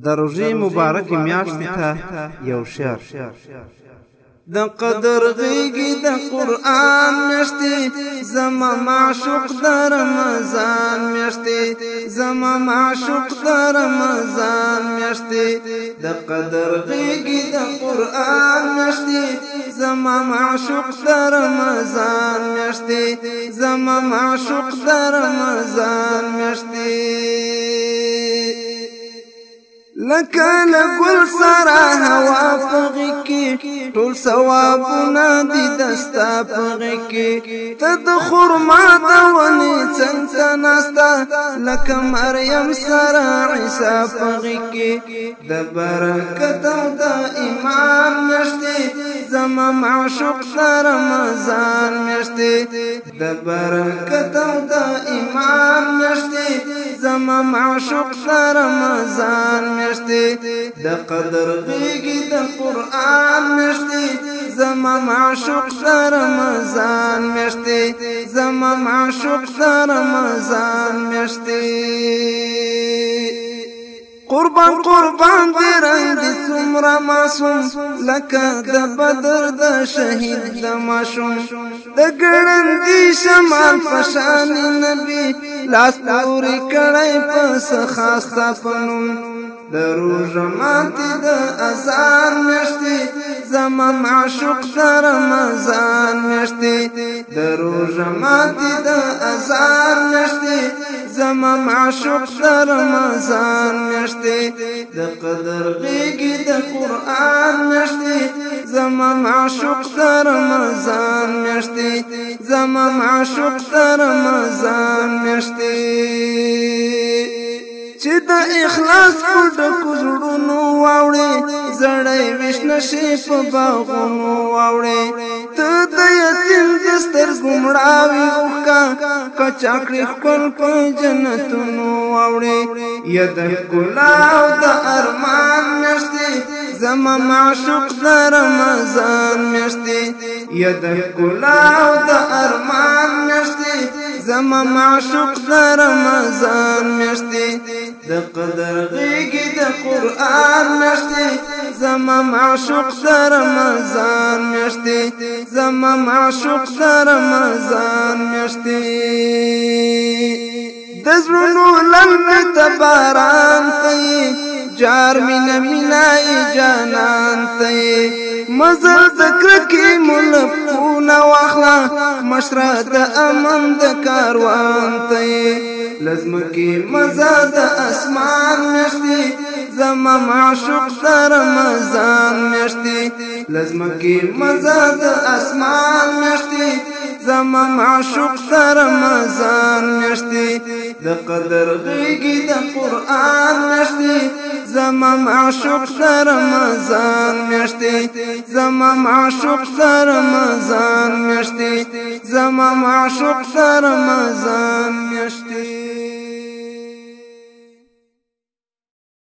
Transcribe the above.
د روژې مبارکې میاشتې ته یو شعر. د قدر غېږې د قرآن میاشتې زما معشوق د رمضان میاشتې زما معشوق د رمضان میاشتې د قدر غېږې د قرآن میاشتې زما معشوق د رمضان میاشتې زما معشوق د رمضان میاشتې لکه لګل سره هوا پغې کې ټول ثوابونه دي دستا پغې کې ته د خرما د ونې څنګ ته ناسته لکه مریم سره عیسی پغې کې د برکت او د ایمان میاشتې زما معشوق د رمضان میاشتې د برکت او د ایمان میاشتې زما معشوق د رمضان میاشتې د قدر غېږې د قرآن میاشتې زما معشوق د رمضان میاشتې زما معشوق د رمضان میاشتې قربان قربان دی رنگ دی څومره معصوم لکه د بدر د شهید د ماشوم د ګړندي شمال په شان نبی لاس پورې کړی په خاص پنوم د روژه ماتې د اذان میاشتې زما معشوق د رمضان میاشتې د روژه ماتې د اذان میاشتې زما معشوق د رمضان میاشتې د قدر غېږې د قرآن میاشتې زما معشوق د رمضان میاشتې زما معشوق د رمضان میاشتې چې د اخلاص په ډکو زړونو واوړې زړی ویش نشي په باغونو واوړې ته د یتیم د سترګو مړاوي اوښکه کچا کړې ښکل په جنتونو واوړې یا د ښکلا او د ارمان میاشتې زما معشوق د رمضان میاشتې یا د ښکلا او د ارمان میاشتې زما معشوق د رمضان میاشتې د قدر غېږې د قرآن میاشتې زما معشوق د رمضان میاشتې زما معشوق د رمضان میاشتې د زړونو لمبې ته باران ته جار مینا مینای جانان ته مزل د کرکې ملکونه واخله مشره د امن د کاروان ته لزمکې مزه د اسمان میاشتې زما معشوق د رمضان میاشتې لزمکې مزه د اسمان میاشتې زما معشوق د رمضان میاشتې د قدر غېږې د قرآن میاشتې زما معشوق د رمضان میاشتې زما معشوق د رمضان میاشتې زما معشوق د رمضان میاشتې